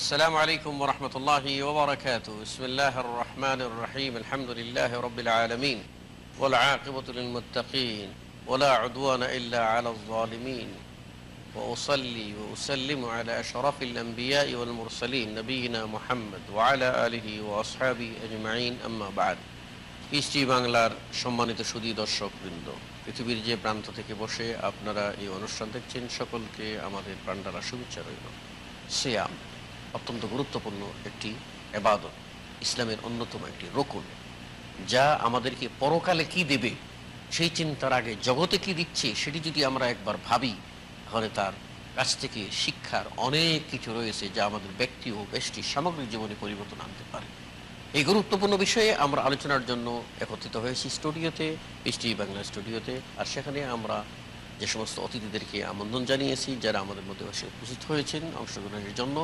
السلام عليكم ورحمة الله وبركاته. بسم الله الرحمن الرحيم. الحمد لله رب العالمين والعاقبة للمتقين ولا عدوان إلا على الظالمين وأصلي وأسلم على أشرف الأنبياء والمرسلين نبينا محمد وعلى آله وأصحابه أجمعين أما بعد. PST বাংলার সম্মানিত সুধী দর্শকবৃন্দ, পৃথিবীর যে প্রান্ত থেকে বসে আপনারা এই অনুষ্ঠান দেখছেন, সকলকে আমাদের প্রাণঢালা শুভেচ্ছা রইল। সিয়াম অত্যন্ত গুরুত্বপূর্ণ একটি ইবাদত, ইসলামের অন্যতম একটি রকুন, যা আমাদেরকে পরকালে কি দেবে সেই চিন্তার আগে জগতে কি দিচ্ছে সেটি যদি আমরা একবার ভাবি, তাহলে তার কাছ থেকে শিক্ষার অনেক কিছু রয়েছে যা আমাদের ব্যক্তি ও ব্যষ্টি সামগ্রিক জীবনে পরিবর্তন আনতে পারে। এই গুরুত্বপূর্ণ বিষয়ে আমরা আলোচনার জন্য একত্রিত হয়েছি স্টুডিওতে, পিএসটি বাংলা স্টুডিওতে। আর সেখানে আমরা যে সমস্ত অতিথিদেরকে আমন্ত্রণ জানিয়েছি, যারা আমাদের মধ্যে এসে উপস্থিত হয়েছেন অংশগ্রহণের জন্য,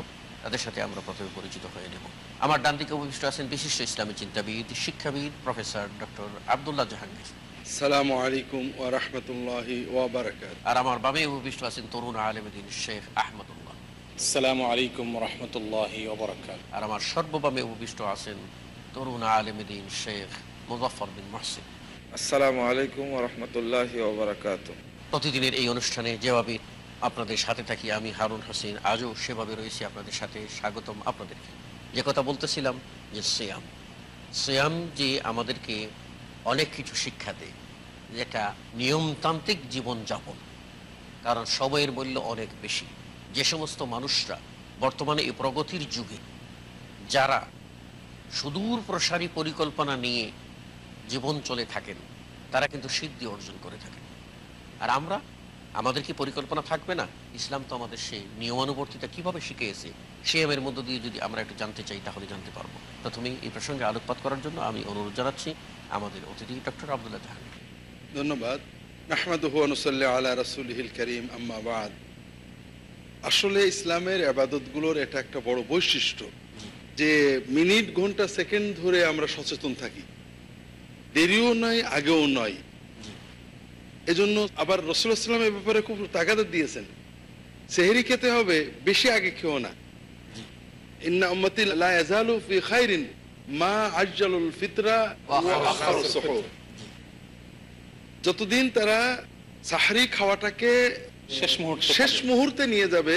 তাদের সাথে আমরা প্রথমে পরিচিত হয়ে নেব। আমার ডান দিকে উপবিষ্ট আছেন বিশিষ্ট ইসলামী চিন্তাবিদ, শিক্ষাবিদ, প্রফেসর ডক্টর আব্দুল্লাহ জাহাঙ্গীর। আসসালামু আলাইকুম ওয়া রাহমাতুল্লাহি ওয়া বারাকাতুহু। আর আমার বামে উপবিষ্ট আছেন তরুণ আলেম দ্বীন শেখ আহমদুল্লাহ। আসসালামু আলাইকুম ওয়া রাহমাতুল্লাহি ওয়া বারাকাতুহু। আর আমার সর্ববামে উপবিষ্ট আছেন তরুণ আলেম দ্বীন শেখ মুজাফফর বিন মুহসিন। আসসালামু আলাইকুম ওয়া রাহমাতুল্লাহি ওয়া বারাকাতুহু। প্রতিদিনের এই অনুষ্ঠানে যেভাবে আপনাদের সাথে থাকি আমি হারুন হোসেন, আজও সেভাবে রয়েছি আপনাদের সাথে। স্বাগতম আপনাদেরকে। যে কথা বলতেছিলাম যে সিয়াম যে আমাদেরকে অনেক কিছু শিক্ষা দেয়, যেটা নিয়মতান্ত্রিক জীবনযাপন, কারণ সময়ের মূল্য অনেক বেশি। যে সমস্ত মানুষরা বর্তমানে এই প্রগতির যুগে যারা সুদূর প্রসারী পরিকল্পনা নিয়ে জীবন চলে থাকেন, তারা কিন্তু সিদ্ধি অর্জন করে থাকেন। আর আমাদের কি পরিকল্পনা থাকবে না? ইসলাম তো আমাদের সেই নিয়মানুবর্তিতা কিভাবে শিখিয়েছে, সিয়ামের মধ্য দিয়ে যদি আমরা একটু জানতে চাই তাহলে জানতে পারবো। প্রথমেই এই প্রসঙ্গে আলোকপাত করার জন্য আমি অনুরোধ জানাচ্ছি আমাদের অতিথি ডক্টর আব্দুল্লাহ জাহাঙ্গীর। ধন্যবাদ। নাহমাদুহু ওয়া নুসাল্লি আলা রাসূলিহিল কারীম, আম্মা বাদ। আসলে ইসলামের ইবাদতগুলোর এটা একটা বড় বৈশিষ্ট্য যে মিনিট, ঘন্টা, সেকেন্ড ধরে আমরা সচেতন থাকি, দেরিও নয় আগেও নয়। এজন্য আবার রাসূলুল্লাহ সাল্লাল্লাহু আলাইহি ওয়াসাল্লাম এর ব্যাপারে খুব তাগাদা দিয়েছেন, সেহরি খেতে হবে, বেশি আগে খেও না। ইন্না উম্মতি লা ইয়াজালু ফি খাইরিন মা আজ্জালুল ফিতরা ওয়া আখারুস সুহুর। যতদিন তারা সাহরি খাওয়াটাকে শেষ মুহূর্তে নিয়ে যাবে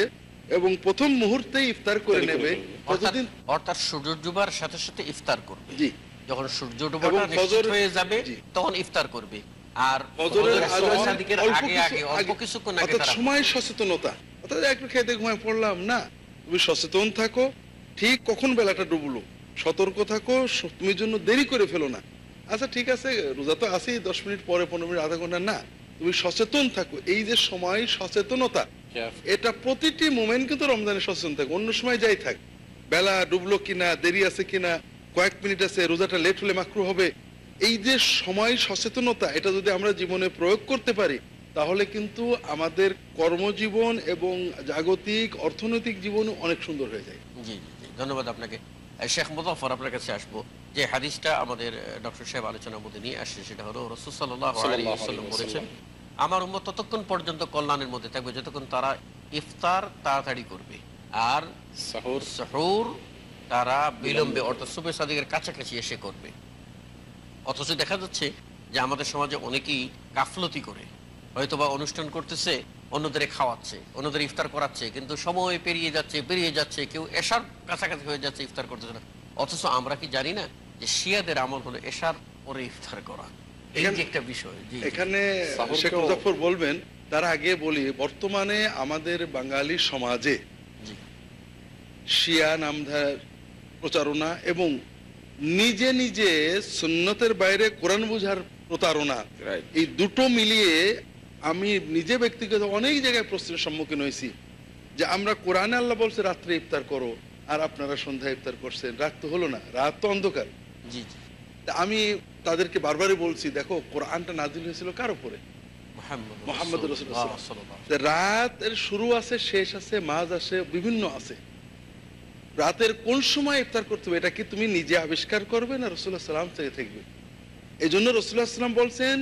এবং প্রথম মুহূর্তে ইফতার করে নেবে, ততদিন অর্থাৎ সূর্য ডুবার সাথে সাথে ইফতার করবে। জি, যখন সূর্য ডুবাটা নিশ্চিত হয়ে যাবে তখন ইফতার করবে। আর সময় সচেতনতা, অর্থাৎ একটু খেতে ঘুমায় পড়লাম না, তুমি সচেতন থাকো। ঠিক কখন বেলাটা ডুবলো সতর্ক থাকো, তুমি জন্য দেরি করে ফেলো না। আচ্ছা ঠিক আছে, রোজা তো আছেই, 10 মিনিট পরে, 15 মিনিট, আধা ঘন্টা না, তুমি সচেতন থাকো। এই যে সময় সচেতনতা, এটা প্রতিটি মোমেন্ট কিন্তু রমজানে সচেতন থাকো। অন্য সময় যাই থাক, বেলা ডুবলো কিনা, দেরি আছে কিনা, কয়েক মিনিট আছে, রোজাটা লেট হলে মাকরু হবে, এই যে সময় সচেতনতা, এটা যদি আমরা জীবনে প্রয়োগ করতে পারি, তাহলে কিন্তু আমাদের কর্মজীবন এবং জাগতিক অর্থনৈতিক জীবন অনেক সুন্দর হয়ে যায়। জি জি, ধন্যবাদ আপনাকে। শেখ মুজাফফর, আপনার কাছে আসবো। যে হাদিসটা আমাদের ডক্টর সাহেব আলোচনার মধ্যে নিয়ে আসছে, সেটা হলো রাসূল সাল্লাল্লাহু আলাইহি ওয়াসাল্লাম বলেছেন, আমার উম্মত ততক্ষণ পর্যন্ত কল্যাণের মধ্যে থাকবে যতক্ষণ তারা ইফতার তাড়াতাড়ি করবে আর সাহুর তারা বিলম্বে, অর্থাৎ সুবহ সাদিকের কাছাকাছি এসে করবে। অথচ দেখা যাচ্ছে যে আমাদের সমাজে অনেকেই গাফলতি করে, হয়তোবা অনুষ্ঠান করতেছে, অন্যদের খাওয়াচ্ছে, অন্যদের ইফতার করাচ্ছে, কিন্তু সময় পেরিয়ে যাচ্ছে, কেউ এশার কাছাকাছি হয়ে যাচ্ছে, ইফতার করতেছে না। অথচ আমরা কি জানি না যে শিয়াদের আমল হলো এশার পরে ইফতার করা। এই যে একটা বিষয়, এখানে শেখ মুজাফফর বলবেন, তার আগে বলি, বর্তমানে আমাদের বাঙালি সমাজে শিয়া নামধার প্রচারণা এবং নিজে নিজে সুন্নতের বাইরে কোরআন বুঝার প্রতারণা, এই দুটো মিলিয়ে আমি নিজে ব্যক্তিগত অনেক জায়গায় প্রশ্নের সম্মুখীন হয়েছি যে আমরা কোরআনে আল্লাহ বলছে রাত্রে ইফতার করো, আর আপনারা সন্ধ্যায় ইফতার করছেন, রাত তো হলো না, রাত তো অন্ধকার। আমি তাদেরকে বারবারই বলছি, দেখো কোরআনটা নাজিল হয়েছিল কার উপরে? মুহাম্মদ রাসূলুল্লাহ। রাত এর শুরু আছে, শেষ আছে, মাঝ আছে, বিভিন্ন আছে। রাতের কোন সময় ইফতার করতে হবে এটা কি তুমি নিজে আবিষ্কার করবে না রাসূলুল্লাহ সাল্লাল্লাহু আলাইহি ওয়াসাল্লাম থেকে থাকবে? এই জন্য রাসূলুল্লাহ সাল্লাল্লাহু আলাইহি ওয়াসাল্লাম বলছেন,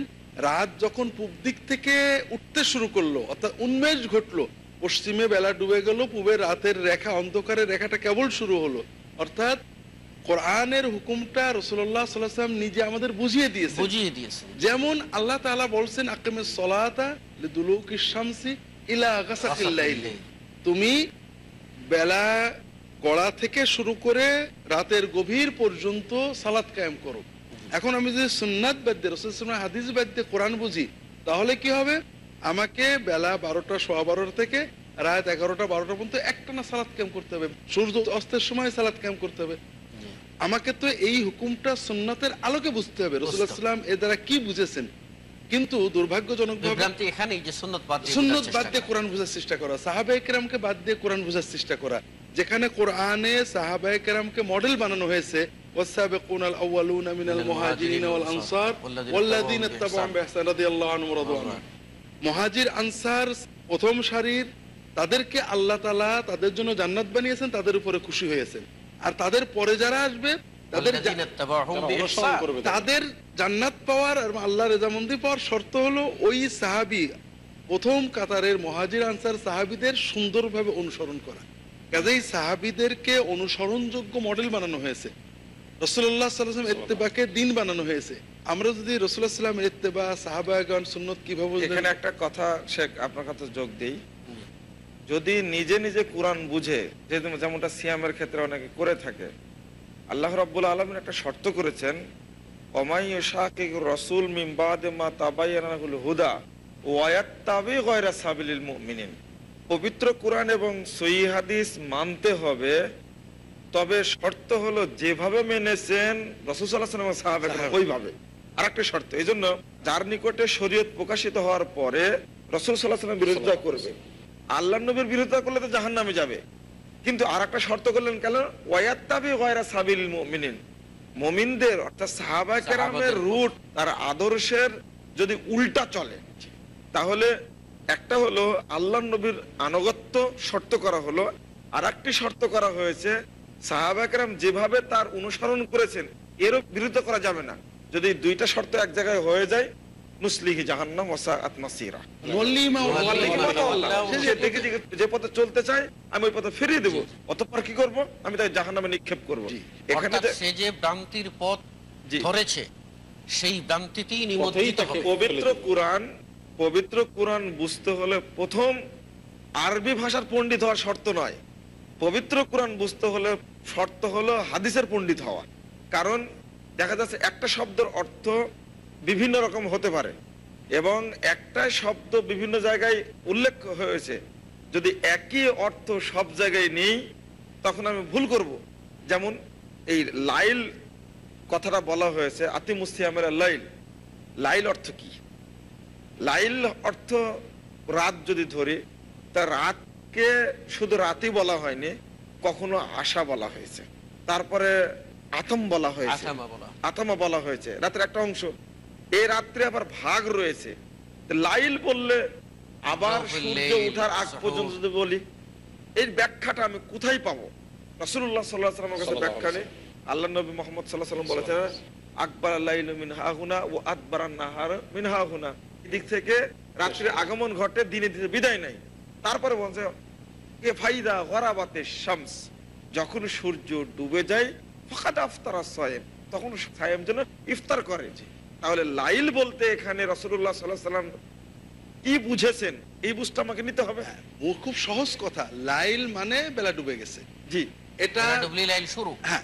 রাত যখন পূব দিক থেকে উঠতে শুরু করলো, অর্থাৎ উন্মেষ ঘটলো, পশ্চিমে বেলা ডুবে গেল, পূবে রাতের রেখা, অন্ধকারের রেখাটা কেবল শুরু হলো। অর্থাৎ কোরআনের হুকুমটা রাসূলুল্লাহ সাল্লাল্লাহু আলাইহি ওয়াসাল্লাম নিজে আমাদের বুঝিয়ে দিয়েছেন। যেমন আল্লাহ তাআলা বলছেন আকিমিস সলাতা লিদুলুকিশ শামসি ইলা গাসাকিল লাইলি, তুমি বেলা গড়া থেকে শুরু করে রাতের গভীর পর্যন্ত সালাত কায়েম করো। এখন আমি যদি সুন্নাত বাদে রাসূল সাল্লাল্লাহু আলাইহি ওয়াসাল্লাম হাদিস বাদে কোরআন বুঝি, তাহলে কি হবে? আমাকে বেলা 12টা, 12:15 থেকে রাত 11টা, 12টা পর্যন্ত একটানা সালাত কায়েম করতে হবে, সূর্য অস্তের সময় সালাত কায়েম করতে হবে। আমাকে তো এই হুকুমটা সুন্নাতের আলোকে বুঝতে হবে, রাসূলুল্লাহ সাল্লাল্লাহু আলাইহি ওয়াসাল্লাম এর দ্বারা কি বুঝেছেন। কিন্তু দুর্ভাগ্যজনকভাবে এখানেই যে সুন্নাত বাদ দিয়ে কোরআন বোঝার চেষ্টা করা, সাহাবায়ে কেরামকে বাদ দিয়ে কোরআন বোঝার চেষ্টা করা, যেখানে কোরআনে সাহাবায়ে কেরামকে মডেল বানানো হয়েছে। ওয়াসাবিকুনাল আউয়ালুনা মিনাল মুহাজিরিন ওয়াল আনসার ওয়াল্লাযিনা ইত্তাবাউহুম বিইহসান রাদিয়াল্লাহু আনহুম ওয়া রাদু আনহু। মুহাজির আনসার প্রথম সারির, তাদেরকে আল্লাহ তাআলা তাদের জন্য জান্নাত বানিয়েছেন, তাদের উপরে খুশি হয়েছেন। আর তাদের পরে যারা আসবে তাদের জান্নাত পাওয়ার আর আল্লাহর রেজামন্দি পাওয়ার শর্ত হলো ওই সাহাবী, প্রথম কাতারের মুহাজির আনসার সাহাবীদের সুন্দরভাবে অনুসরণ করা। কাজেই সাহাবীদেরকে অনুসরণযোগ্য মডেল বানানো হয়েছে, রাসূলুল্লাহ সাল্লাল্লাহু আলাইহি ওয়াসাল্লাম ইত্তেবাকে দিন বানানো হয়েছে। আমরা যদি রাসূলুল্লাহ সাল্লাল্লাহু আলাইহি ওয়াসাল্লাম ইত্তেবা, সাহাবায়গণ সুন্নাত কিভাবে, এখানে একটা কথা শেখ আপনার কথা যোগ দেই, যদি নিজে নিজে কোরআন বুঝে, যেমনটা সিয়ামের ক্ষেত্রে অনেকে করে থাকে, আল্লাহ রাব্বুল আলামিন একটা শর্ত করেছেন, ওমাই ইউশাকিকুর রাসূল মিন বাদি মা তাবায়্যানা লাহুল হুদা ওয়া ইয়াত্তাবি গায়রা সাবিলিল মুমিনিন। পবিত্র কোরআন এবং সহিহ হাদিস মানতে হবে, তবে শর্ত হলো যেভাবে মেনেছেন রাসূল সাল্লাল্লাহু আলাইহি ওয়াসাল্লাম এবং সাহাবায়ে ওইভাবে। আরেকটা শর্ত, এই জন্য যার নিকটে শরীয়ত প্রকাশিত হওয়ার পরে রাসূল সাল্লাল্লাহু আলাইহি ওয়াসাল্লাম বিরোধিতা করবে, আল্লাহর নবীর বিরোধিতা করলে তো জাহান্নামে যাবে। কিন্তু আরেকটা শর্ত করলেন, কেন? ওয়ায়াত্তাবি গায়রা সাবিলিল মুমিনিন, মুমিনদের অর্থাৎ সাহাবায়ে কেরামের রুট, তার আদর্শের যদি উল্টা চলে, তাহলে একটা হলো আল্লাহর নবীর আনুগত্য শর্ত করা হলো, আর একটি শর্ত করা হয়েছে সাহাবায়ে কেরাম যেভাবে তার অনুসরণ করেছেন এরও বিরোধিতা করা যাবে না। যদি দুইটা শর্ত এক জায়গায় হয়ে যায়, নুসলিহি জাহান্নাম ওয়া সাআত মাসীরা, যে পথে চলতে চায় আমি ওই পথে ফিরিয়ে দেব, অতঃপর কি করব? আমি তাকে জাহান্নামে নিক্ষেপ করব। এখানে সে যে ভ্রান্তির পথ ধরেছে, সেই ভ্রান্তিতেই নিমজ্জিত হবে। পবিত্র কোরআন বুঝতে হলে প্রথম আরবি ভাষার পণ্ডিত হওয়ার শর্ত নয়, পবিত্র কোরআন বুঝতে হলে শর্ত হলো হাদিসের পণ্ডিত হওয়া। কারণ দেখা যাচ্ছে একটা শব্দের অর্থ বিভিন্ন রকম হতে পারে এবং একটা শব্দ বিভিন্ন জায়গায় উল্লেখ হয়েছে, যদি একই অর্থ সব জায়গায় নেই তখন আমি ভুল করব। যেমন এই লাইল কথাটা বলা হয়েছে, আতিমুস সিয়ামের লাইল, লাইল অর্থ কি? লাইল অর্থ রাত যদি ধরি, তা রাতকে শুধু রাতই বলা হয়নি, কখনো আশা বলা হয়েছে, তারপরে আতম বলা হয়েছে, আতমা বলা হয়েছে, রাতের একটা অংশ। এই রাত্রে আবার ভাগ রয়েছে, লাইল বললে আবার সূর্য ওঠার আগ পর্যন্ত যদি বলি, এই ব্যাখ্যাটা আমি কোথায় পাবো? রাসূলুল্লাহ সাল্লাল্লাহু আলাইহি ওয়াসাল্লামের কাছে ব্যাখ্যা নেই। আল্লাহ নবী মুহাম্মদ সাল্লাল্লাহু আলাইহি ওয়াসাল্লাম বলেছেন, আকবার লাইলু মিন হাহুনা ওয়া আদবারান নাহার মিন হাহুনা, এদিক থেকে রাত্রির আগমন ঘটে, দিনে দিনে বিদায় নাই। তারপরে বলছে কে ফাইদা গরাবাতিশ শামস, যখন সূর্য ডুবে যায় ফাকাদ আফতারা সায়েম, তখন সায়েম যেন ইফতার করে। তাহলে লাইল বলতে এখানে রাসূলুল্লাহ সাল্লাল্লাহু আলাইহি ওয়াসাল্লাম কি বুঝেছেন, এই বুঝটা আমাকে নিতে হবে। খুব সহজ কথা, লাইল মানে বেলা ডুবে গেছে। জি, এটা ডুবলি লাইল শুরু। হ্যাঁ,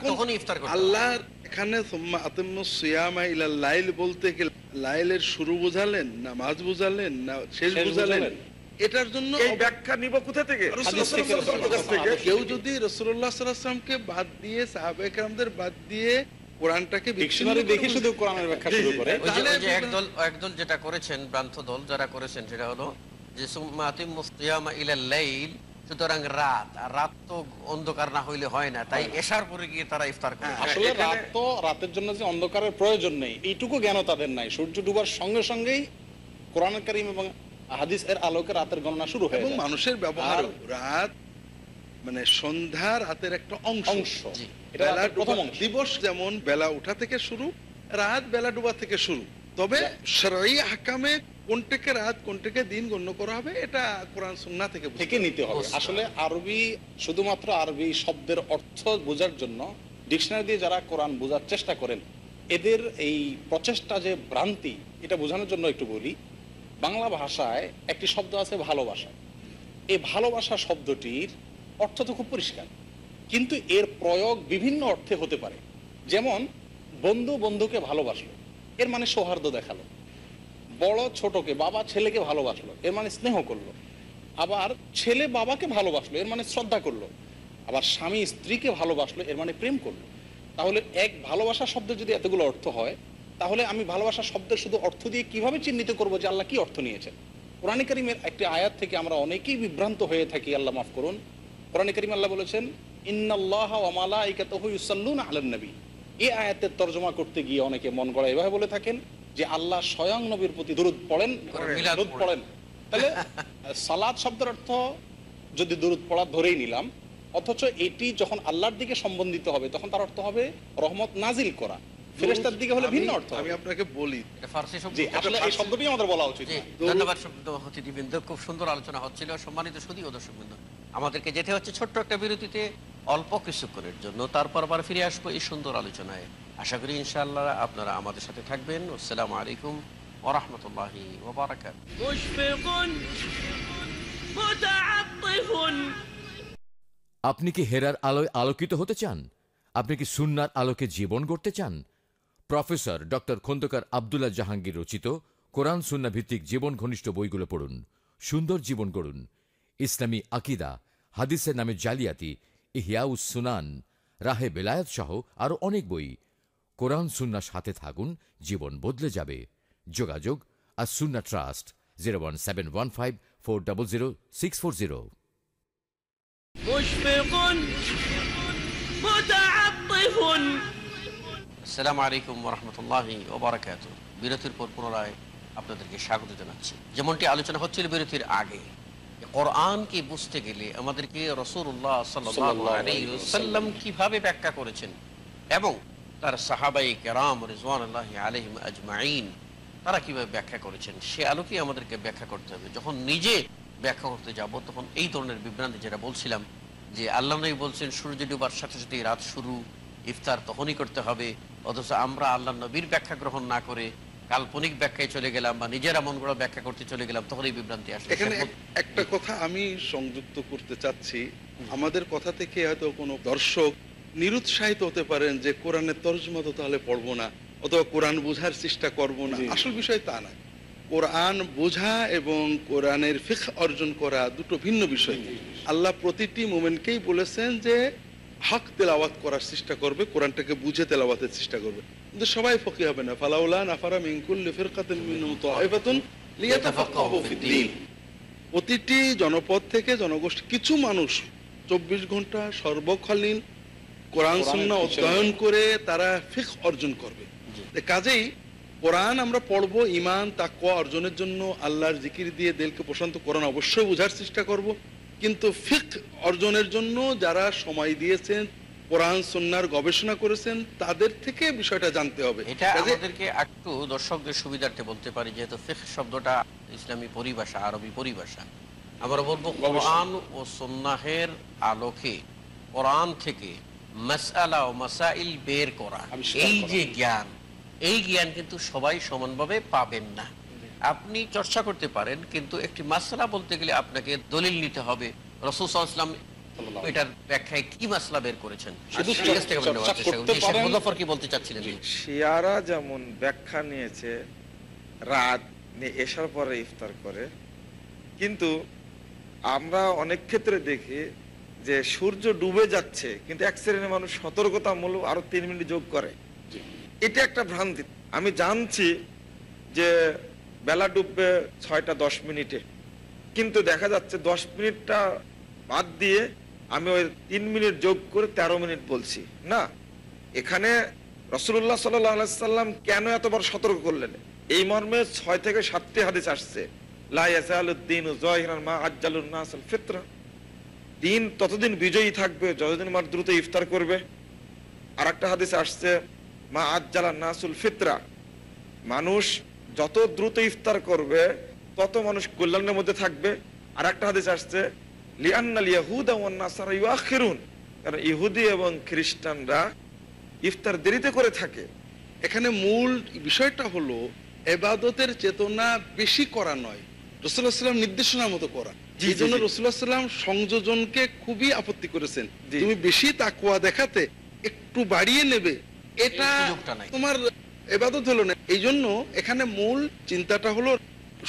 তখন ইফতার করতে আল্লাহ এখানে সুম্মা আতিম্মুস সিয়ামা ইলাল লাইল বলতে কি লাইলের শুরু বোঝালেন, নামাজ বোঝালেন, না শেষ বোঝালেন? এটার জন্য এই ব্যাখ্যা নিব কোথা থেকে? কেউ যদি রাসূলুল্লাহ সাল্লাল্লাহু আলাইহি ওয়াসাল্লামকে বাদ দিয়ে, সাহাবায়ে কেরামদের বাদ দিয়ে কোরআনটাকে ডিকশনারি দেখে শুধু কোরআনের ব্যাখ্যা শুরু করে, তাহলে একদল যেটা করেছেন, ভ্রান্ত দল যারা করেছেন, সেটা হলো যে সুম্মা আতিম্মুস সিয়ামা ইলাল লাইল, সুতরাং রাত, আর রাত তো অন্ধকার না হইলে হয় না, তাই এশার পরে গিয়ে তারা ইফতার করে। আসলে রাত তো, রাতের জন্য যে অন্ধকারের প্রয়োজন নেই এইটুকু জ্ঞান তাদের নাই। সূর্য ডুবার সঙ্গে সঙ্গেই কোরআন কারীম এবং হাদিস এর আলোকে রাতের গণনা শুরু হয়। এবং মানুষের ব্যবহার, রাত মানে সন্ধ্যা রাতের একটা অংশ। এটা প্রথম অংশ। দিবস যেমন বেলা ওঠা থেকে শুরু, রাত বেলা ডুবা থেকে শুরু। তবে শরঈ আহকামে কোনটাকে রাত কোনটাকে দিন গণ্য করা হবে এটা কোরআন সুন্নাহ থেকে থেকে নিতে হবে। আসলে আরবি, শুধুমাত্র আরবি শব্দের অর্থ বোঝার জন্য ডিকশনারি দিয়ে যারা কোরআন বোঝার চেষ্টা করেন, এদের এই প্রচেষ্টা যে ভ্রান্তি, এটা বোঝানোর জন্য একটু বলি। বাংলা ভাষায় একটি শব্দ আছে ভালোবাসা। এই ভালোবাসা শব্দটির অর্থ তো খুব পরিষ্কার, কিন্তু এর প্রয়োগ বিভিন্ন অর্থে হতে পারে। যেমন বন্ধু বন্ধুকে ভালোবাসলো, এর মানে সৌহার্দ্য দেখালো। বড় ছোটকে, বাবা ছেলেকে ভালোবাসলো, এর মানে স্নেহ করলো। আবার ছেলে বাবাকে ভালোবাসলো, এর মানে শ্রদ্ধা করলো। আবার স্বামী স্ত্রীকে ভালোবাসলো, এর মানে প্রেম করলো। তাহলে এক ভালোবাসা শব্দের যদি এতগুলো অর্থ হয়, তাহলে আমি ভালোবাসা শব্দের শুধু অর্থ দিয়ে কিভাবে চিহ্নিত করবো যে আল্লাহ কি অর্থ নিয়েছেন? কোরআন কারীমের একটি আয়াত থেকে আমরা অনেকেই বিভ্রান্ত হয়ে থাকি, আল্লাহ মাফ করুন। কোরআন কারীমে আল্লাহ বলেছেন, ইন্নাল্লাহা ওয়া মালাইকাতুহু ইউসাল্লুনা আলান নবী। এই আয়াতের তর্জমা করতে গিয়ে অনেকে মন গড়া এভাবে বলে থাকেন যে আল্লাহ স্বয়ং নবীর প্রতি দরুদ পড়েন, দরুদ পড়েন। তাহলে সালাত শব্দের অর্থ যদি দরুদ পড়া ধরেই নিলাম, অথচ এটি যখন আল্লাহর দিকে সম্বন্ধিত হবে তখন তার অর্থ হবে রহমত নাজিল করা। ফেরেশতার দিকে হলে ভিন্ন অর্থ। আমি আপনাকে বলি, ফার্সি শব্দ। জি, আসলে এই শব্দটি আমাদের বলা উচিত। ধন্যবাদ অতিথিবৃন্দ, খুব সুন্দর আলোচনা হচ্ছিল। সম্মানিত সুধী ও দর্শকবৃন্দ, আমাদেরকে যেতে হচ্ছে ছোট্ট একটা বিরতিতে অল্প কিছুক্ষণের জন্য, তারপর আবার ফিরে আসবো এই সুন্দর আলোচনায়। আশা করি ইনশাআল্লাহ আপনারা আমাদের সাথে থাকবেন। আসসালামু আলাইকুম ওয়া রাহমাতুল্লাহি ওয়া বারাকাতুহু। আপনি কি হেরার আলোয় আলোকিত হতে চান? আপনি কি সুন্নার আলোকে জীবন গড়তে চান? প্রফেসর ডক্টর খন্দকার আব্দুল্লাহ জাহাঙ্গীর রচিত কোরআন সুন্না ভিত্তিক জীবন ঘনিষ্ঠ বইগুলো পড়ুন, সুন্দর জীবন গড়ুন। ইসলামী আকিদা, হাদিসের নামে জালিয়াতি, ইহয়াউস সুনান, রাহে বেলায়েত সহ আরো অনেক বই। কোরআন সুন্নার সাথে থাকুন, জীবন বদলে যাবে। যোগাযোগ আর সুন্না ট্রাস্ট 01715400640। আসসালামু আলাইকুম ওয়া রাহমাতুল্লাহি ওয়া বারাকাতুহু। বিরতির পর পুনরায় আপনাদেরকে স্বাগত জানাচ্ছি। যেমনটি আলোচনা হচ্ছিল বিরতির আগে, কোরআনকে বুঝতে গেলে আমাদেরকে রাসূলুল্লাহ সাল্লাল্লাহু আলাইহি ওয়াসাল্লাম কিভাবে ব্যাখ্যা করেছেন এবং তার সাহাবায়ে কেরাম রিজওয়ানুল্লাহি আলাইহিম আজমাইন তারা কিভাবে ব্যাখ্যা করেছেন, সে আলোকে আমাদেরকে ব্যাখ্যা করতে হবে। যখন নিজে ব্যাখ্যা করতে যাব তখন এই ধরনের বিভ্রান্তি, যেটা বলছিলাম যে আল্লাহ নবী বলছেন সূর্য ডুবার সাথে সাথে রাত শুরু, ইফতার তখনই করতে হবে, অথচ আমরা আল্লাহ নবীর ব্যাখ্যা গ্রহণ না করে কাল্পনিক ব্যাখ্যায় চলে গেলাম বা নিজেরা মন গড়া ব্যাখ্যা করতে চলে গেলাম, তখন এই বিভ্রান্তি আসে। এখানে একটা কথা আমি সংযুক্ত করতে চাচ্ছি। আমাদের কথা থেকে হয়তো কোনো দর্শক নিরুৎসাহিত হতে পারেন যে কোরআনের তরজমা তো তাহলে পড়বো না, অথবা কোরআন বোঝার চেষ্টা করবো না। আসল বিষয় তা না। কোরআন বোঝা এবং কোরআনের ফিকহ অর্জন করা দুটো ভিন্ন বিষয়। আল্লাহ প্রতিটি মোমেনকেই বলেছেন যে হক তেলাওয়াত করার চেষ্টা করবে, কোরআনটাকে বুঝে তেলাওয়াতের চেষ্টা করবে, কিন্তু সবাই ফকি হবে না। ফালাউলা নাফারা মিন কুল্লি ফিরকাতিন মিনহুম তাইফাতুন লিয়াতাফাক্কাহু ফিদ্দীন। প্রতিটি জনপদ থেকে জনগোষ্ঠী কিছু মানুষ 24 ঘন্টা সর্বকালীন কোরআন সুন্নাহ অধ্যয়ন করে তারা ফিকহ অর্জন করবে। কাজেই কোরআন আমরা পড়বো ঈমান তাকওয়া অর্জনের জন্য, আল্লাহর জিকির দিয়ে দিলকে প্রশান্ত কোরআন অবশ্যই বোঝার চেষ্টা করব, কিন্তু ফিকহ অর্জনের জন্য যারা সময় দিয়েছেন, কোরআন সুন্নাহর গবেষণা করেছেন, তাদের থেকে বিষয়টা জানতে হবে। এটা আমাদেরকে একটু দর্শকদের সুবিধার্থে বলতে পারি, যেহেতু ফিকহ শব্দটা ইসলামী পরিভাষা, আরবি পরিভাষা। আমরা বলবো কোরআন ও সুন্নাহের আলোকে কোরআন থেকে মাসআলা ও মাসাইল বের করা, এই যে জ্ঞান, এই জ্ঞান কিন্তু সবাই সমানভাবে পাবেন না। আপনি চর্চা করতে পারেন, কিন্তু একটি মাসলা বলতে গেলে আপনাকে দলিল নিতে হবে। রাসূল সাল্লাল্লাহু আলাইহি ওয়াসাল্লাম এটার ব্যাখ্যায় কি মাসলা বের করেছেন, কি বলতে চাচ্ছিলেন? শিয়ারা যেমন ব্যাখ্যা নিয়েছে রাত নিয়ে এশার পরে ইফতার করে, কিন্তু আমরা অনেক ক্ষেত্রে দেখি যে সূর্য ডুবে যাচ্ছে কিন্তু এক শ্রেণীর মানুষ সতর্কতামূলক আরো 3 মিনিট যোগ করে। এটা একটা ভ্রান্তি। আমি জানছি যে বেলা ডুববে 6টা 10 মিনিটে, কিন্তু দেখা যাচ্ছে 10 মিনিটটা বাদ দিয়ে আমি ওই 3 মিনিট যোগ করে 13 মিনিট বলছি না। এখানে রাসূলুল্লাহ সাল্লাল্লাহু আলাইহি সাল্লাম কেন এতবার সতর্ক করলেন? এই মর্মে 6 থেকে 7টি হাদিস আসছে। লা ইয়াজালুদ্দীনু যাহিরান মা আজ্জালুন নাসুল ফিতরা। দিন ততদিন বিজয়ী থাকবে যতদিন মানুষ দ্রুত ইফতার করবে। আর একটা হাদিস আসছে মা আজ্জালান নাসুল ফিতরা, মানুষ যত দ্রুত ইফতার করবে তত মানুষ কল্যাণের মধ্যে থাকবে। আর একটা হাদিস আসছে লিআন্নাল ইয়াহুদা ওয়ান নাসারা ইউআখিরুন, কারণ ইহুদি এবং খ্রিস্টানরা ইফতার দেরিতে করে থাকে। এখানে মূল বিষয়টা হলো এবাদতের চেতনা বেশি করা নয়, রাসূলুল্লাহ সাল্লাল্লাহু আলাইহি ওয়াসাল্লাম নির্দেশনা মতো করা। জি, এই জন্য জি, জি। রাসূলুল্লাহ সাল্লাল্লাহু আলাইহি ওয়াসাল্লাম সংযোজনকে খুবই আপত্তি করেছেন। জি। তুমি বেশি তাকওয়া দেখাতে একটু বাড়িয়ে নেবে, এটা এই সুযোগটা নাই। তোমার এবাদত হলো না। এই জন্য এখানে মূল চিন্তাটা হলো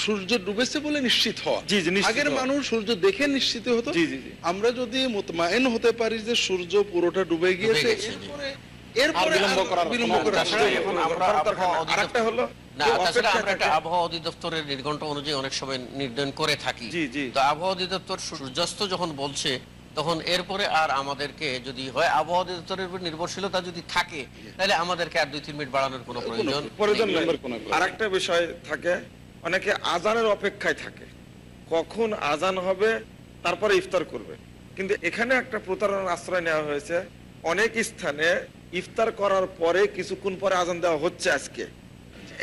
সূর্য ডুবেছে বলে নিশ্চিত হওয়া। জি, জি, নিশ্চিত আগের হওয়া। মানুষ সূর্য দেখে নিশ্চিত হতো। জি, জি, জি। আমরা যদি মুতমাইন হতে পারি যে সূর্য পুরোটা ডুবে গিয়েছে, গেছে, জি। এরপরে বিলম্ব আর করার বিলম্ব কোনো করার দরকার সুযোগ নেই। নেই। এখন আমরা আবহাওয়া আরেকটা হলো না, যে তাছাড়া অপেক্ষা আমরা একটা থাকে। আবহাওয়া অধিদপ্তরের নির্ঘণ্ট অনুযায়ী অনেক সময় নির্ধারণ করে থাকি। জি, জি। তো আবহাওয়া অধিদপ্তর সূর্যাস্ত যখন বলছে, তখন এরপরে আর আমাদেরকে যদি হয় আবহাওয়া অধিদপ্তরের উপর নির্ভরশীলতা যদি থাকে, তাহলে আমাদেরকে আর 2-3 মিনিট বাড়ানোর কোনো প্রয়োজন প্রয়োজন নেই। নেই। নম্বর কোনো প্রয়োজন। আরেকটা বিষয় থাকে, অনেকে আজানের অপেক্ষায় থাকে, কখন আজান হবে তারপরে ইফতার করবে। কিন্তু এখানে একটা প্রতারণার আশ্রয় নেওয়া হয়েছে। অনেক স্থানে ইফতার করার পরে কিছুক্ষণ পরে আজান দেওয়া হচ্ছে। আজকে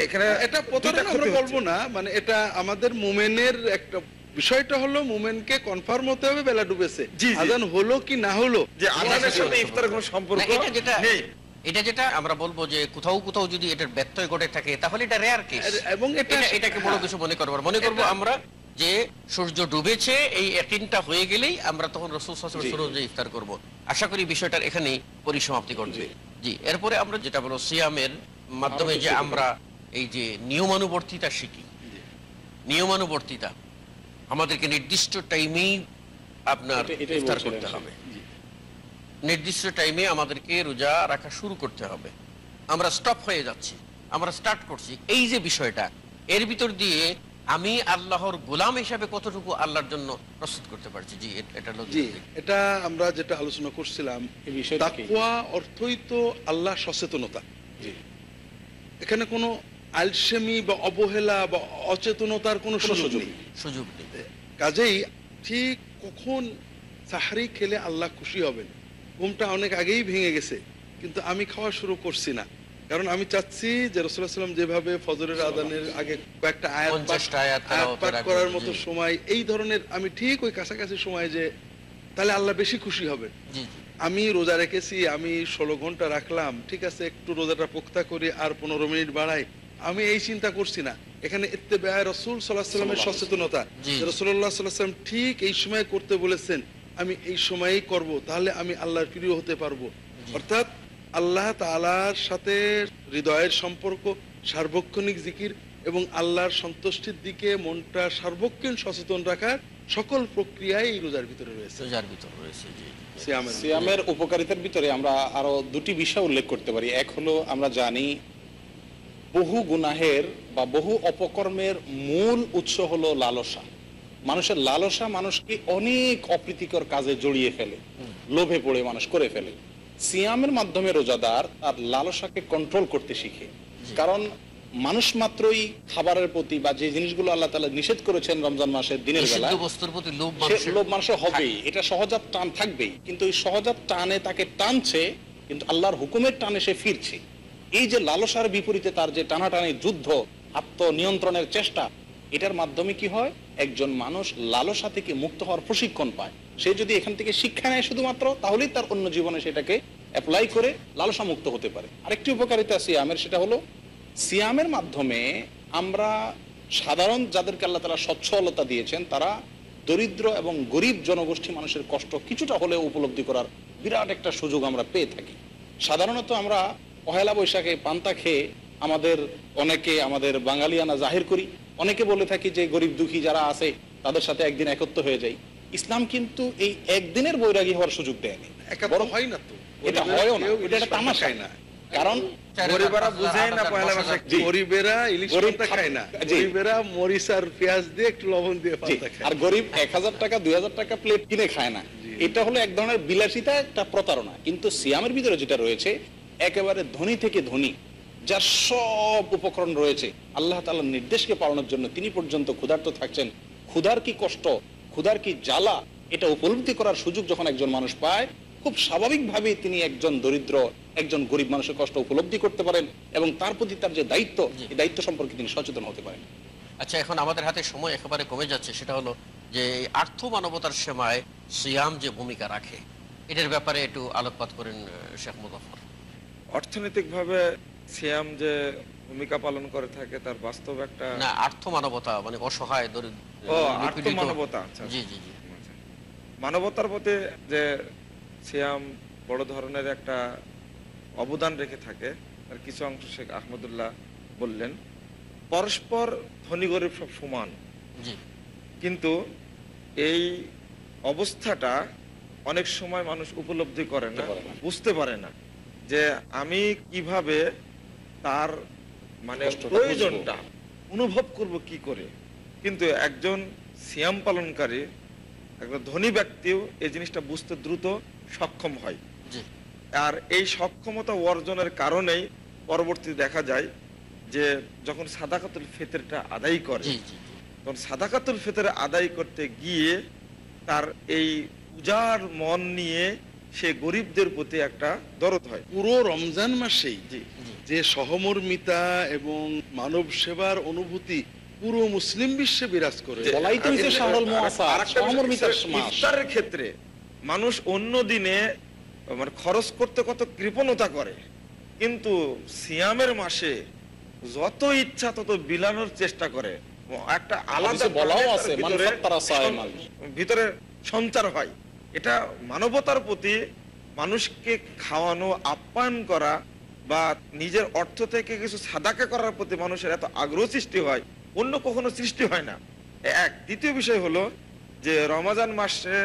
এখানে এটা দুইটা প্রতারণা ক্ষতি আমরা হচ্ছে। বলবো না, মানে এটা আমাদের মুমেনের একটা বিষয়টা হলো মুমেনকে কনফার্ম হতে হবে বেলা ডুবেছে, জি, জি। আজান হলো কি না হলো। যে আজানের সাথে ইফতারের কোনো না, সম্পর্ক নেই। এটা যেটা আমরা বলবো যে কোথাও কোথাও যদি এটার ব্যত্যয় ঘটে থাকে, তাহলে এটা রেয়ার কেস। এবং এটাকে বড় কিছু মনে করবো আমরা যে সূর্য ডুবেছে এই ইয়াকিনটা হয়ে গেলেই আমরা তখন রাসূল সাল্লাল্লাহু আলাইহি ওয়াসাল্লাম যে ইফতার করব। আশা করি বিষয়টার এখানেই পরিসমাপ্তি ঘটবে। জি, এরপরে আমরা যেটা বলো সিয়ামের মাধ্যমে যে আমরা এই যে নিয়মানুবর্তিতা শিখি, নিয়মানুবর্তিতা আমাদেরকে নির্দিষ্ট টাইমেই আপনার এটাই ইফতার বলছিলেন। করতে হবে, নির্দিষ্ট টাইমে আমাদেরকে রোজা রাখা শুরু করতে হবে। আমরা স্টপ হয়ে যাচ্ছি, আমরা স্টার্ট করছি, এই যে বিষয়টা, এর ভিতর দিয়ে আমি আল্লাহর গোলাম হিসাবে কতটুকু আল্লাহর জন্য প্রস্তুত করতে পারছি। জি, এটা হলো জি, এটা আমরা যেটা আলোচনা করছিলাম, এই বিষয়টা কি? তাকওয়া অর্থই তো আল্লাহ সচেতনতা। জি। এখানে কোনো আলসেমি বা অবহেলা বা অচেতনতার কোনো সুযোগ নেই। সুযোগ নেই। কাজেই ঠিক কখন সাহারি খেলে আল্লাহ খুশি হবেন, ঘুমটা অনেক আগেই ভেঙে গেছে কিন্তু আমি খাওয়া শুরু করছি না, কারণ আমি চাচ্ছি যে রাসূলুল্লাহ সাল্লাল্লাহু আলাইহি ওয়াসাল্লাম যেভাবে ফজরের আযানের আগে কয়েকটা আয়াত 50টা আয়াত তেলাওয়াতের পাঠ আগে, করার মতো জি। সময়, এই ধরনের আমি ঠিক ওই কাছাকাছি সময় যে তাহলে আল্লাহ বেশি খুশি হবেন। জি, জি। আমি রোজা রেখেছি, আমি 16 ঘন্টা রাখলাম, ঠিক আছে একটু রোজাটা পোক্তা করি আর 15 মিনিট বাড়াই, আমি এই চিন্তা করছি না। এখানে ইত্তেবায়ে রাসূল সাল্লাল্লাহু আলাইহি ওয়াসাল্লামের সচেতনতা, জি। রাসূলুল্লাহ সাল্লাল্লাহু আলাইহি ওয়াসাল্লাম ঠিক এই সময় করতে বলেছেন, আমি এই সময়েই করব, তাহলে আমি আল্লাহর প্রিয় হতে পারবো। অর্থাৎ আল্লাহ তাআলার সাথে হৃদয়ের সম্পর্ক, সার্বক্ষণিক জিকির এবং আল্লাহর সন্তুষ্টির দিকে মনটা সার্বক্ষণ সচেতন রাখার সকল প্রক্রিয়ায় এই রোজার ভিতরে রয়েছে। রোজার ভিতর রয়েছে। জি, সিয়ামের সিয়ামের উপকারিতার ভিতরে আমরা আরো দুটি বিষয় উল্লেখ করতে পারি। এক হলো আমরা জানি বহু গুনাহের বা বহু অপকর্মের মূল উৎস হলো লালসা। মানুষের লালসা মানুষকে অনেক অপ্রীতিকর কাজে জড়িয়ে ফেলে, লোভে পড়ে মানুষ করে ফেলে। সিয়ামের মাধ্যমে রোজাদার তার লালসাকে কন্ট্রোল করতে শিখে। কারণ মানুষ মাত্রই খাবারের প্রতি বা যে জিনিসগুলো আল্লাহ তাআলা নিষেধ করেছেন রমজান মাসের দিনের বেলা, নিষিদ্ধ বস্তুর প্রতি লোভ সে মানুষের লোভ মানুষের হবেই, এটা সহজাত টান থাকবেই। কিন্তু এই সহজাত টানে তাকে টানছে, কিন্তু আল্লাহর হুকুমের টানে সে ফিরছে। এই যে লালসার বিপরীতে তার যে টানাটানি যুদ্ধ, আত্মনিয়ন্ত্রণের চেষ্টা, এটার মাধ্যমে কি হয়, একজন মানুষ লালসা থেকে মুক্ত হওয়ার প্রশিক্ষণ পায়। সে যদি এখান থেকে শিক্ষা নেয় শুধুমাত্র, তাহলেই তার অন্য জীবনে সেটাকে অ্যাপ্লাই করে লালসা মুক্ত হতে পারে। আরেকটি উপকারিতা সিয়ামের, সেটা হলো সিয়ামের মাধ্যমে আমরা সাধারণ যাদেরকে আল্লাহ তাআলা সচ্ছলতা দিয়েছেন, তারা দরিদ্র এবং গরিব জনগোষ্ঠী মানুষের কষ্ট কিছুটা হলেও উপলব্ধি করার বিরাট একটা সুযোগ আমরা পেয়ে থাকি। সাধারণত আমরা পহেলা বৈশাখে পান্তা খেয়ে অনেকে আমাদের বাঙালিয়ানা জাহির করি, অনেকে বলে থাকি যে গরিব দুঃখী যারা আছে তাদের সাথে একদিন একত্র হয়ে যাই। ইসলাম কিন্তু এই একদিনের বৈরাগী হওয়ার সুযোগ দেয়নি, বড় হয় না তো, এটা হয়ও না, এটা একটা তামাশা। না। কারণ গরিবেরা বুঝেই না পয়লা বৈশাখ কি। গরিবেরা ইলিশ গরিব পান্তা খায় না, জি। গরিবেরা মরিচ আর পেঁয়াজ দিয়ে একটু লবণ দিয়ে জি, পান্তা খায়। আর গরিব 1000 টাকা 2000 টাকা প্লেট কিনে খায় না। এটা হলো এক ধরনের বিলাসিতা, একটা প্রতারণা। কিন্তু সিয়ামের ভিতরে যেটা রয়েছে, একেবারে ধনী থেকে ধনী যার সব উপকরণ রয়েছে, আল্লাহ তাআলার নির্দেশকে পালনের জন্য তিনি পর্যন্ত ক্ষুধার্ত থাকছেন। ক্ষুধার কি কষ্ট, ক্ষুধার কি জ্বালা, এটা উপলব্ধি করার সুযোগ যখন একজন মানুষ পায়, খুব স্বাভাবিকভাবে তিনি একজন দরিদ্র, একজন গরিব মানুষের কষ্ট উপলব্ধি করতে পারেন এবং তার প্রতি তার যে দায়িত্ব, এই দায়িত্ব সম্পর্কে তিনি সচেতন হতে পারেন। আচ্ছা, এখন আমাদের হাতে সময় একেবারে কমে যাচ্ছে, সেটা হলো যে আর্থ মানবতার সেবায় সিয়াম যে ভূমিকা রাখে, এটার ব্যাপারে একটু আলোকপাত করেন শেখ মুজাফফর। অর্থনৈতিকভাবে সিয়াম যে ভূমিকা পালন করে থাকে তার বাস্তব একটা না, আর্থ মানবতা মানে অসহায় আর্থ মানবতা। জি জি জি। মানবতার প্রতি যে সিয়াম বড় ধরনের একটা অবদান রেখে থাকে তার কিছু অংশ শেখ আহমদুল্লাহ বললেন। পরস্পর ধনী গরিব সব সমান, জি, কিন্তু এই অবস্থাটা অনেক সময় মানুষ উপলব্ধি করে না, বুঝতে পারে না যে আমি কিভাবে তার মানে প্রয়োজনটা অনুভব করব কি করে। কিন্তু একজন সিয়াম পালনকারী, একজন ধনী ব্যক্তিও এই জিনিসটা বুঝতে দ্রুত সক্ষম হয়। আর এই সক্ষমতা অর্জনের কারণেই পরবর্তী দেখা যায় যে যখন সাদাকাতুল ফিতরটা আদায় করে, তখন সাদাকাতুল ফিতর আদায় করতে গিয়ে তার এই উজাড় মন নিয়ে সে গরিবদের প্রতি একটা দরদ হয়। পুরো রমজান মাসেই যে সহমর্মিতা এবং মানব সেবার অনুভূতি পুরো মুসলিম বিশ্বে বিরাজ করে। ইফতারের ক্ষেত্রে মানুষ অন্য দিনে মানে খরচ করতে কত কৃপণতা করে, কিন্তু সিয়ামের মাসে যত ইচ্ছা তত বিলানোর চেষ্টা করে। একটা আলাদা ভিতরে সঞ্চার হয়। এটা মানবতার প্রতি মানুষকে খাওয়ানো, আপ্যায়ন করা বা নিজের অর্থ থেকে কিছু সাদাকা করার প্রতি মানুষের এত আগ্রহ সৃষ্টি হয়, অন্য কখনো সৃষ্টি হয় না। এক দ্বিতীয় বিষয় হলো যে রমজান মাসে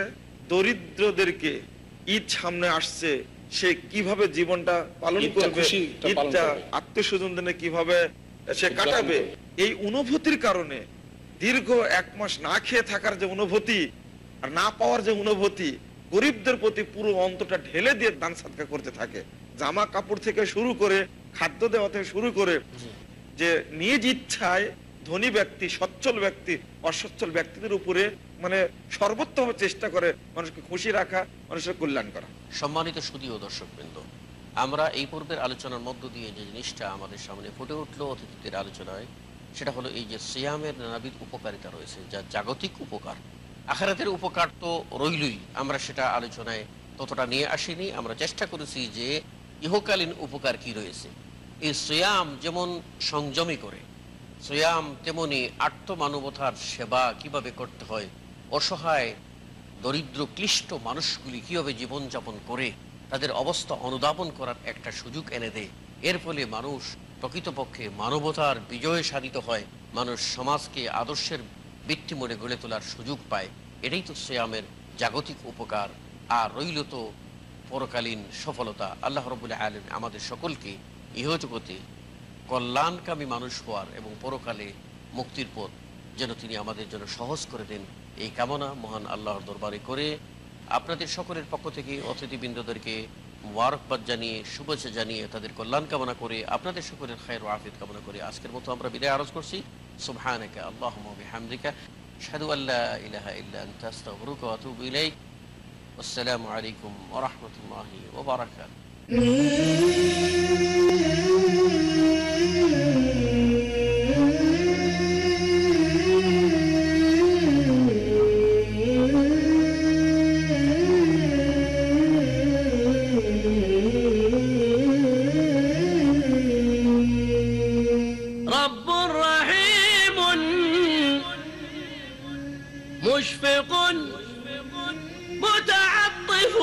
দরিদ্রদেরকে ঈদ সামনে আসছে, সে কিভাবে জীবনটা পালন করবে, ঈদটা আত্মীয় স্বজনদের কিভাবে সে কাটাবে, এই অনুভূতির কারণে দীর্ঘ 1 মাস না খেয়ে থাকার যে অনুভূতি আর না পাওয়ার যে অনুভূতি, গরিবদের প্রতি পুরো অন্তরটা ঢেলে দিয়ে দান সাদকা করতে থাকে। জামা কাপড় থেকে শুরু করে, খাদ্য দেওয়া থেকে শুরু করে, যে নিজ ইচ্ছায় ধনী ব্যক্তি, সচ্ছল ব্যক্তি, অসচ্ছল ব্যক্তিদের উপরে মানে সর্বোত্তম চেষ্টা করে মানুষকে খুশি রাখা, মানুষের কল্যাণ করা। সম্মানিত সুধী ও দর্শকবৃন্দ, আমরা এই পূর্বের আলোচনার মধ্য দিয়ে যে জিনিসটা আমাদের সামনে ফুটে উঠলো অতিথিদের আলোচনায়, সেটা হলো এই যে সিয়ামের নানাবিধ উপকারিতা রয়েছে, যা জাগতিক উপকার, আখিরাতের উপকার তো রইলই, আমরা সেটা আলোচনায় ততটা নিয়ে আসিনি। আমরা চেষ্টা করেছি যে ইহকালীন উপকার কি রয়েছে। এই সিয়াম যেমন সংযমী করে, সিয়াম তেমনি আত্মমানবতার সেবা কিভাবে করতে হয়, অসহায় দরিদ্র ক্লিষ্ট মানুষগুলি কীভাবে জীবনযাপন করে তাদের অবস্থা অনুধাবন করার একটা সুযোগ এনে দেয়। এর ফলে মানুষ প্রকৃতপক্ষে মানবতার বিজয়ে সাধিত হয়, মানুষ সমাজকে আদর্শের ভিত্তি মনে গড়ে তোলার সুযোগ পায়। এটাই তো সিয়ামের জাগতিক উপকার। আর রইল তো পরকালীন সফলতা। আল্লাহ রাব্বুল আলামিন আমাদের সকলকে ইহজগতে কল্যাণকামী মানুষ হওয়ার এবং পরকালে মুক্তির পথ যেন তিনি আমাদের জন্য সহজ করে দেন, এই কামনা মহান আল্লাহর দরবারে করে আপনাদের সকলের পক্ষ থেকে অতিথিবৃন্দদেরকে মুবারকবাদ জানিয়ে, শুভেচ্ছা জানিয়ে, তাদের কল্যাণ কামনা করে, আপনাদের সকলের খায়র ও আফিয়ত কামনা করে আজকের মতো আমরা বিদায় আরজ করছি। সুবহানাকা আল্লাহুম্মা ওয়া বিহামদিকা আশহাদু আল্লা ইলাহা ইল্লা আনতা আস্তাগফিরুকা ওয়া আতুবু ইলাইক। আসসালামু আলাইকুম ওয়া রাহমাতুল্লাহি ওয়া বারাকাতুহু। مشفق متعطف